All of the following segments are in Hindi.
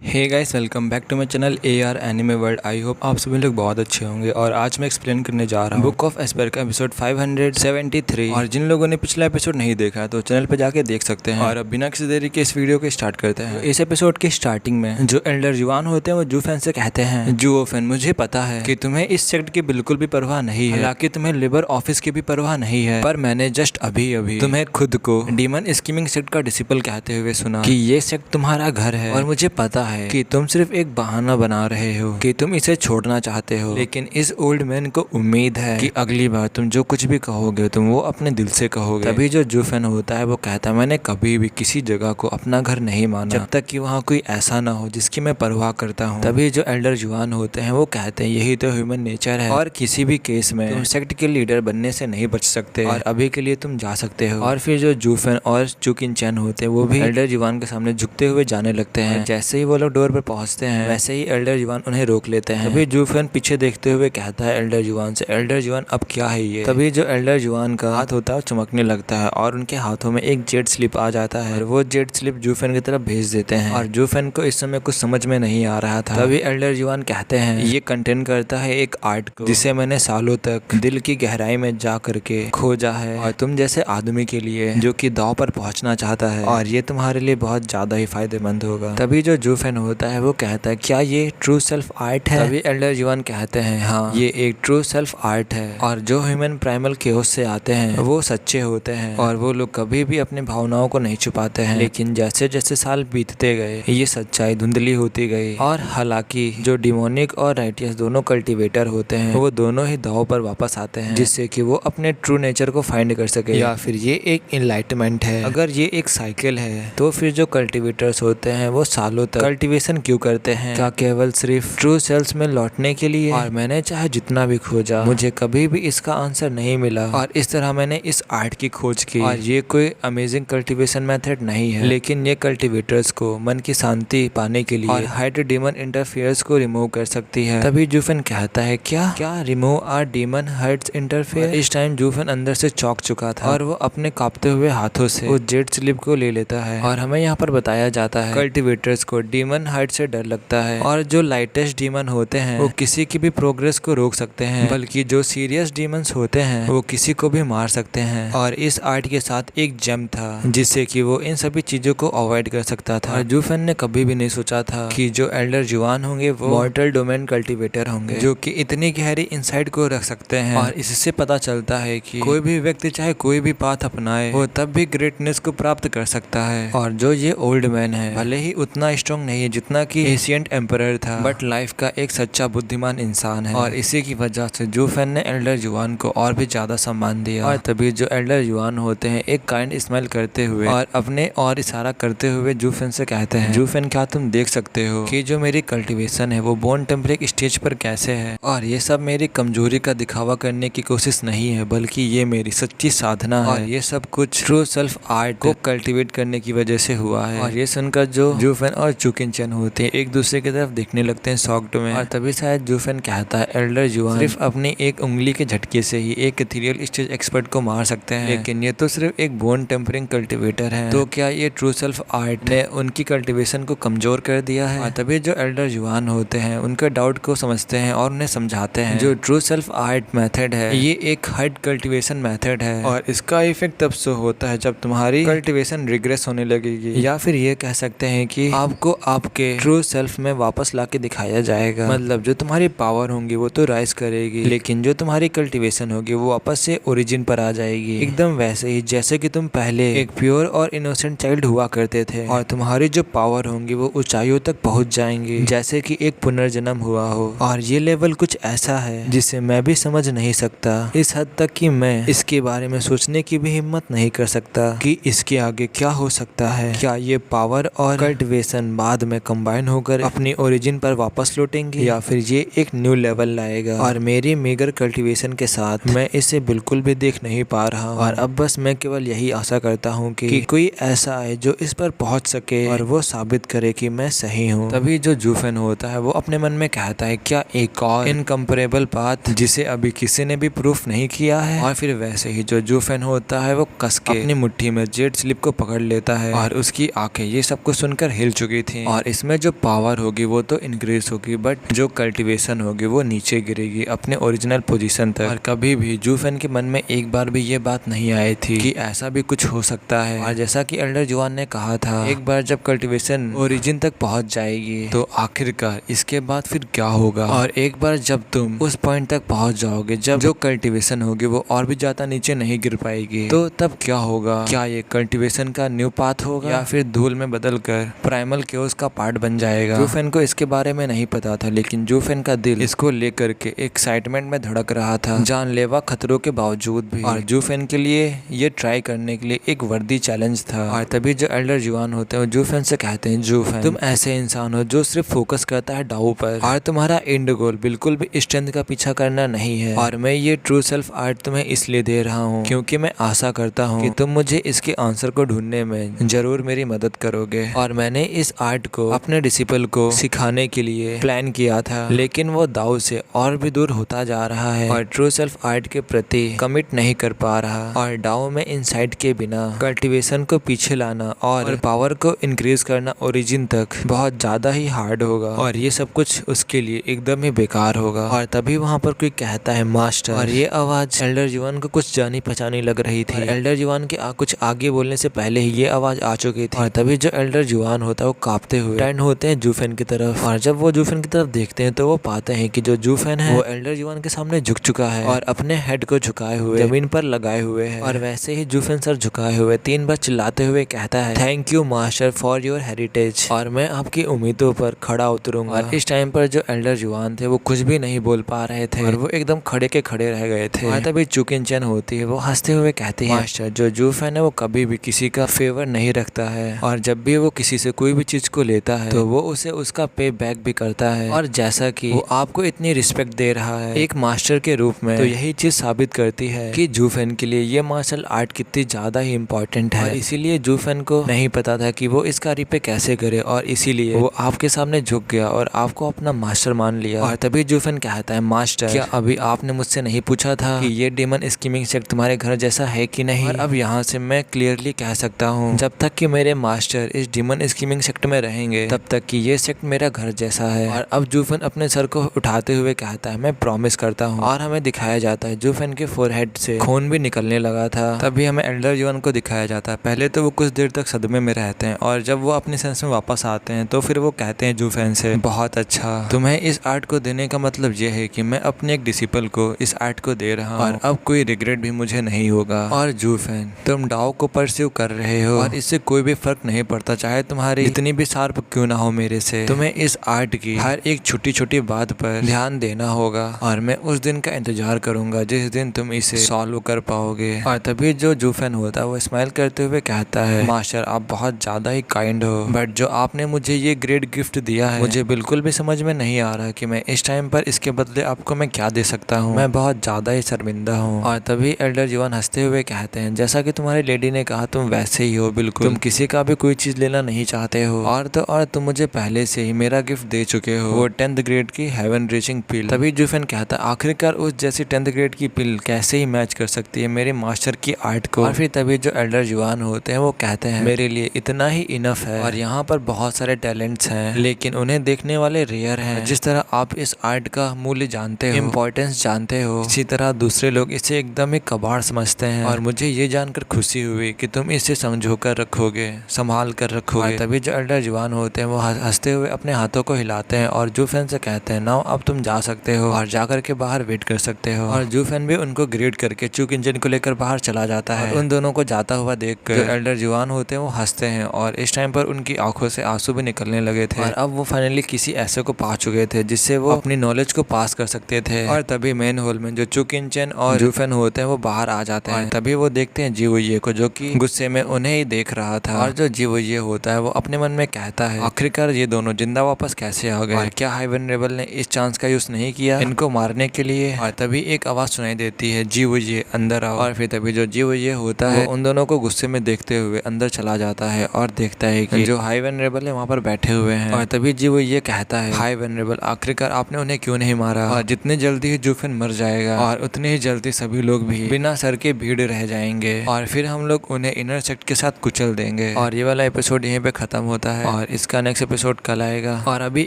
Hey guys, welcome back to my channel AR anime world. I hope आप सभी लोग बहुत अच्छे होंगे। और आज मैं एक्सप्लेन करने जा रहा हूँ बुक ऑफ एस्पर का एपिसोड 573। और जिन लोगों ने पिछला एपिसोड नहीं देखा है तो चैनल पे जाके देख सकते हैं। और अब बिना किसी देरी के इस वीडियो को स्टार्ट करते हैं। इस एपिसोड की स्टार्टिंग में जो एल्डर जुआन होते हैं वो जूफेन से कहते हैं, जुओफेन मुझे पता है कि तुम्हें इस सेक्ट की बिल्कुल भी परवाह नहीं है, हालांकि तुम्हें लेबर ऑफिस की भी परवाह नहीं है, पर मैंने जस्ट अभी अभी तुम्हें खुद को डीमन स्कीमिंग सेक्ट का डिसिपल कहते हुए सुना कि ये सेक्ट तुम्हारा घर है। और मुझे पता है कि तुम सिर्फ एक बहाना बना रहे हो कि तुम इसे छोड़ना चाहते हो, लेकिन इस ओल्ड मैन को उम्मीद है कि अगली बार तुम जो कुछ भी कहोगे तुम वो अपने दिल से कहोगे। तभी जो जूफेन होता है वो कहता है, मैंने कभी भी किसी जगह को अपना घर नहीं माना जब तक कि वहाँ कोई ऐसा ना हो जिसकी मैं परवाह करता हूँ। तभी जो एल्डर जुआन होते हैं वो कहते हैं, यही तो ह्यूमन नेचर है और किसी भी केस में तुम सेक्ट के लीडर बनने से नहीं बच सकते और अभी के लिए तुम जा सकते हो। और फिर जो जूफेन और चुकिन चैन होते हैं वो भी एल्डर जुआन के सामने झुकते हुए जाने लगते हैं। जैसे ही वो लोग डोर पर पहुंचते हैं वैसे ही एल्डर जुआन उन्हें रोक लेते हैं। तभी जूफेन पीछे देखते हुए कहता है एल्डर जुआन से, एल्डर जुआन अब क्या है ये। तभी जो एल्डर जुआन का हाथ होता है चमकने लगता है और उनके हाथों में एक जेट स्लिप आ जाता है और वो जेट स्लिप जूफेन की तरफ भेज देते हैं। और जूफेन को इस समय कुछ समझ में नहीं आ रहा था। तभी एल्डर जुआन कहते हैं, ये कंटेन करता है एक आर्ट को जिसे मैंने सालों तक दिल की गहराई में जा करके खोजा है और तुम जैसे आदमी के लिए जो कि दांव पर पहुंचना चाहता है, और ये तुम्हारे लिए बहुत ज्यादा ही फायदेमंद होगा। तभी जो जूफेन होता है वो कहता है, क्या ये ट्रू सेल्फ आर्ट है। तभी एल्डर जुआन कहते हैं, हाँ ये एक ट्रू सेल्फ आर्ट है और जो ह्यूमन प्राइमल केओस से आते हैं वो सच्चे होते हैं और वो लोग कभी भी अपनी भावनाओं को नहीं छुपाते हैं। लेकिन जैसे जैसे साल बीतते गए ये सच्चाई धुंधली होती गई और हालांकि जो डिमोनिक और राइटियस दोनों कल्टिवेटर होते हैं वो दोनों ही दांव पर वापस आते हैं जिससे कि वो अपने ट्रू नेचर को फाइंड कर सके, या फिर ये एक इनलाइटमेंट है। अगर ये एक साइकिल है तो फिर जो कल्टिवेटर्स होते हैं वो सालों तक कल्टीवेशन क्यों करते हैं, क्या केवल सिर्फ ट्रू सेल्स में लौटने के लिए। और मैंने चाहे जितना भी खोजा मुझे कभी भी इसका आंसर नहीं मिला और इस तरह मैंने इस आर्ट की खोज की। और ये कोई अमेजिंग कल्टीवेशन मेथड नहीं है, लेकिन ये कल्टीवेटर्स को मन की शांति पाने के लिए और हाइड डीमन इंटरफेयर्स को रिमूव कर सकती है। तभी जूफेन कहता है, क्या remove are demon hearts interfere. इस टाइम जूफेन अंदर से चौंक चुका था और वो अपने कांपते हुए हाथों से वो जेट स्लिप को ले लेता है। और हमें यहाँ पर बताया जाता है कल्टीवेटर्स को डीमन हर्ट से डर लगता है और जो लाइटेस्ट डीमन होते हैं वो किसी की भी प्रोग्रेस को रोक सकते हैं, बल्कि जो सीरियस डीमंस होते हैं वो किसी को भी मार सकते हैं। और इस आर्ट के साथ एक जेम था जिससे कि वो इन सभी चीजों को अवॉइड कर सकता था। और जूफेन ने कभी भी नहीं सोचा था कि जो एल्डर जुआन होंगे वो मॉर्टल डोमेन कल्टीवेटर होंगे जो कि इतनी गहरी इनसाइट को रख सकते हैं। और इससे पता चलता है कि कोई भी व्यक्ति चाहे कोई भी पाथ अपनाए वो तब भी ग्रेटनेस को प्राप्त कर सकता है। और जो ये ओल्ड मैन है भले ही उतना स्ट्रॉन्ग नहीं है जितना कि एशियंट एम्परर था, बट लाइफ का एक सच्चा बुद्धिमान इंसान है। और इसी की वजह से जूफेन ने एल्डर जुआन को और भी ज्यादा सम्मान दिया। और तभी जो एल्डर जुआन होते हैं एक काइंड स्माइल करते हुए और अपने और इशारा करते हुए जूफेन से कहते हैं, जूफेन क्या तुम देख सकते हो कि जो मेरी कल्टीवेशन है वो बोन टेम्परेक स्टेज पर कैसे है। और ये सब मेरी कमजोरी का दिखावा करने की कोशिश नहीं है, बल्कि ये मेरी सच्ची साधना है। और ये सब कुछ ट्रू सेल्फ आर्ट को कल्टीवेट करने की वजह से हुआ है। और ये सुनकर जो जूफेन और चुकिन चैन होते हैं एक दूसरे की तरफ देखने लगते हैं शॉक्ड में। और तभी शायद जूफेन कहता है, एल्डर जुआन सिर्फ अपनी एक उंगली के झटके से ही एक इथेरियल स्टेज एक्सपर्ट को मार सकते हैं, लेकिन ये तो सिर्फ एक बोन टेम्परिंग कल्टीवेटर है, तो क्या ये ट्रू सेल्फ आर्ट ने उनकी कल्टीवेशन को कमजोर कर दिया है। और तभी जो एल्डर जुआन होते हैं उनके डाउट को समझते हैं और उन्हें समझाते हैं, जो ट्रू सेल्फ आर्ट मेथड है ये एक हाइड कल्टीवेशन मेथड है और इसका इफेक्ट तब से होता है जब तुम्हारी कल्टीवेशन रिग्रेस होने लगेगी, या फिर ये कह सकते हैं कि आपको आपके ट्रू सेल्फ में वापस लाके दिखाया जाएगा। मतलब जो तुम्हारी पावर होंगी वो तो राइज करेगी, लेकिन जो तुम्हारी कल्टीवेशन होगी वो वापस से ओरिजिन पर आ जाएगी, एकदम वैसे ही जैसे कि तुम पहले एक प्योर और इनोसेंट चाइल्ड हुआ करते थे। और तुम्हारी जो पावर होंगी वो ऊंचाइयों तक पहुंच जाएंगी जैसे कि एक पुनर्जन्म हुआ हो। और ये लेवल कुछ ऐसा है जिसे मैं भी समझ नहीं सकता, इस हद तक कि मैं इसके बारे में सोचने की भी हिम्मत नहीं कर सकता कि इसके आगे क्या हो सकता है। क्या ये पावर और कल्टीवेशन बाद में कंबाइन होकर अपनी ओरिजिन पर वापस लौटेंगे, या फिर ये एक न्यू लेवल लाएगा। और मेरी मेगर कल्टीवेशन के साथ मैं इसे बिल्कुल भी देख नहीं पा रहा हूँ। और अब बस मैं केवल यही आशा करता हूँ कि कोई ऐसा है जो इस पर पहुंच सके और वो साबित करे कि मैं सही हूँ। तभी जो जूफेन होता है वो अपने मन में कहता है, क्या एक और इनकम्परेबल पाथ जिसे अभी किसी ने भी प्रूफ नहीं किया है। और फिर वैसे ही जो जूफेन होता है वो कस के अपनी मुट्ठी में जेट स्लिप को पकड़ लेता है और उसकी आंखें ये सब कुछ सुनकर हिल चुकी थी। और इसमें जो पावर होगी वो तो इंक्रीज होगी, बट जो कल्टीवेशन होगी वो नीचे गिरेगी अपने ओरिजिनल पोजीशन तक। और कभी भी जू फेन के मन में एक बार भी ये बात नहीं आई थी कि ऐसा भी कुछ हो सकता है। और जैसा कि एल्डर जुआन ने कहा था, एक बार जब कल्टीवेशन ओरिजिन तक पहुंच जाएगी तो आखिरकार इसके बाद फिर क्या होगा। और एक बार जब तुम उस पॉइंट तक पहुंच जाओगे जब जो कल्टीवेशन होगी वो और भी ज्यादा नीचे नहीं गिर पाएगी, तो तब क्या होगा। क्या ये कल्टीवेशन का न्यू पाथ होगा या फिर धूल में बदल कर प्राइमल केओस का पार्ट बन जाएगा। जू फेन को इसके बारे में नहीं पता था, लेकिन जू फेन का दिल इसको लेकर के एक्साइटमेंट में धड़क रहा था, जानलेवा खतरों के बावजूद भी। और जू फेन के लिए ये ट्राई करने के लिए एक वर्दी चैलेंज था। और तभी जो एल्डर जुआन होते हैं जू फेन से कहते हैं, जू फेन तुम ऐसे इंसान हो जो सिर्फ फोकस करता है डाउ पर, और तुम्हारा एंड गोल बिल्कुल भी स्ट्रेंथ का पीछा करना नहीं है। और मैं ये ट्रू सेल्फ आर्ट तुम्हें इसलिए दे रहा हूँ क्योंकि मैं आशा करता हूँ कि तुम मुझे इसके आंसर को ढूंढने में जरूर मेरी मदद करोगे। और मैंने इस आर्ट को अपने डिसिपल को सिखाने के लिए प्लान किया था, लेकिन वो दाऊ से और भी दूर होता जा रहा है और ट्रू सेल्फ आर्ट के प्रति कमिट नहीं कर पा रहा। और डाउ में इनसाइट के बिना कल्टीवेशन को पीछे लाना और पावर को इंक्रीज करना ओरिजिन तक बहुत ज्यादा ही हार्ड होगा, और ये सब कुछ उसके लिए एकदम ही बेकार होगा। और तभी वहाँ पर कोई कहता है, मास्टर। और ये आवाज एल्डर जुआन को कुछ जानी पहचानी लग रही थी। एल्डर जुआन के कुछ आगे बोलने से पहले ही ये आवाज आ चुकी थी। और तभी जो एल्डर जुआन होता है वो कांपते हुए टर्न होते हैं जू फेन की तरफ। और जब वो जू फेन की तरफ देखते हैं तो वो पाते हैं कि जो जू फेन है वो एल्डर जुआन के सामने झुक चुका है और अपने हेड को झुकाए हुए जमीन पर लगाए हुए है। और वैसे ही जू फेन सर झुकाए हुए 3 बार चिल्लाते हुए कहता है, thank you master for your heritage, और मैं आपकी उम्मीदों पर खड़ा उतरूंगा। और इस टाइम पर जो एल्डर जुआन थे वो कुछ भी नहीं बोल पा रहे थे और वो एकदम खड़े के खड़े रह गए थे। और तभी चुकिन होती है, वो हंसते हुए कहती है, मास्टर जो जू फेन है वो कभी भी किसी का फेवर नहीं रखता है, और जब भी वो किसी से कोई भी चीज को लेता है तो वो उसे उसका पे बैक भी करता है। और जैसा कि वो आपको इतनी रिस्पेक्ट दे रहा है एक मास्टर के रूप में, तो यही चीज साबित करती है कि जू फेन के लिए ये मार्शल आर्ट कितनी ज्यादा ही इम्पोर्टेंट है। इसीलिए जू फेन को नहीं पता था कि वो इसका रिपे कैसे करे, और इसीलिए वो आपके सामने झुक गया और आपको अपना मास्टर मान लिया। और तभी जू फेन कहता है, मास्टर क्या अभी आपने मुझसे नहीं पूछा था कि ये डेमन स्कीमिंग सेक्ट तुम्हारे घर जैसा है कि नहीं। और अब यहाँ से मैं क्लियरली कह सकता हूँ, जब तक कि मेरे मास्टर इस डेमन स्कीमिंग सेक्ट में रहेंगे तब तक कि ये सेक्ट मेरा घर जैसा है। और अब जू फेन अपने सर को उठाते हुए कहता है, मैं प्रॉमिस करता हूँ। और हमें दिखाया जाता है जू फेन के फोरहेड से खून भी निकलने लगा था। तभी हमें एल्डर जुआन को दिखाया जाता है। पहले तो वो कुछ देर तक सदमे में रहते हैं और जब वो अपने सेंस में वापस आते हैं तो फिर वो कहते हैं जू फेन से, बहुत अच्छा, तुम्हें इस आर्ट को देने का मतलब ये है कि मैं अपने एक डिसिपल को इस आर्ट को दे रहा हूँ और अब कोई रिग्रेट भी मुझे नहीं होगा। और जू फेन तुम डाउ को परस्यू कर रहे हो और इससे कोई भी फर्क नहीं पड़ता, चाहे तुम्हारी इतनी भी शार्प क्यों ना हो मेरे से, तुम्हें इस आर्ट की हर एक छोटी छोटी बात पर ध्यान देना होगा। और मैं उस दिन का इंतजार करूंगा जिस दिन तुम इसे सॉल्व कर पाओगे। और तभी जो जू फेन होता है वो स्माइल करते हुए कहता है, मास्टर आप बहुत ज्यादा ही काइंड हो, बट जो आपने मुझे ये ग्रेट गिफ्ट दिया है मुझे बिल्कुल भी समझ में नहीं आ रहा कि मैं इस टाइम पर इसके बदले आपको मैं क्या दे सकता हूँ। मैं बहुत ज्यादा ही शर्मिंदा हूँ। और तभी एल्डर जुआन हंसते हुए कहते हैं, जैसा कि तुम्हारी लेडी ने कहा तुम वैसे ही हो बिल्कुल, तुम किसी का भी कोई चीज लेना नहीं चाहते हो, और तो और तुम मुझे पहले से ही मेरा गिफ्ट दे चुके हो, वो 10th ग्रेड की हेवन रीचिंग पिल। तभी जू फेन कहता है, आखिरकार उस जैसी 10th ग्रेड की पिल कैसे ही मैच कर सकती है मेरे मास्टर की आर्ट को। और फिर तभी जो एल्डर जुआन होते हैं वो कहते हैं, मेरे लिए इतना ही इनफ है, और यहाँ पर बहुत सारे टैलेंट्स हैं लेकिन उन्हें देखने वाले रेयर हैं। जिस तरह आप इस आर्ट का मूल्य जानते हो, इम्पोर्टेंस जानते हो, इसी तरह दूसरे लोग इसे एकदम ही कबाड़ समझते हैं। और मुझे ये जानकर खुशी हुई कि तुम इसे संजो कर रखोगे, संभाल कर रखोगे। तभी जो एल्डर जुआन होते हैं वो हंसते हुए अपने हाथों को हिलाते हैं और जू फेन से कहते हैं, नाउ अब तुम जा सकते हो और जाकर के बाहर वेट कर सकते हो। और जू फेन भी उनको ग्रेड करके चुक इंजन को लेकर बाहर चला जाता है। उन दोनों को जाता हुआ देखकर जो एल्डर जुआन होते हैं वो हंसते हैं, और इस टाइम पर उनकी आंखों से आंसू भी निकलने लगे थे। और अब वो फाइनली किसी ऐसे को पा चुके थे जिससे वो अपनी नॉलेज को पास कर सकते थे। और तभी मेन होल में जो चुक इंजन और जू फेन होते हैं वो बाहर आ जाते हैं। तभी वो देखते हैं जीवोये को, जो कि गुस्से में उन्हें ही देख रहा था। और जो जीवोये होता है वो अपने मन में कहता है, आखिरकार ये दोनों जिंदा वापस कैसे आ गए, और क्या हाइवन रेबल ने इस चांस का यूज नहीं किया इनको मारने के लिए। और तभी एक आवाज सुनाई देती है, जीवोये अंदर आओ। और फिर तभी जो जीवोये होता है वो उन दोनों को गुस्से में देखते हुए अंदर चला जाता है और देखता है कि जो हाई वेनरेबल है वहाँ पर बैठे हुए हैं। और तभी जीवोये कहता है, हाई वेनरेबल आखिरकार आपने उन्हें क्यों नहीं मारा, और जितनी जल्दी ही जू फेन मर जाएगा और उतनी ही जल्दी सभी लोग भी बिना सर के भीड़ रह जाएंगे, और फिर हम लोग उन्हें इनर सेक्ट के साथ कुचल देंगे। और ये वाला एपिसोड यहीं पे खत्म होता है। और इसका नेक्स्ट एपिसोड कल आएगा। और अभी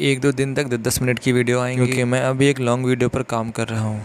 1-2 दिन तक 10-10 मिनट की वीडियो आएंगी क्योंकि मैं अभी एक लॉन्ग वीडियो पर काम कर रहा हूँ।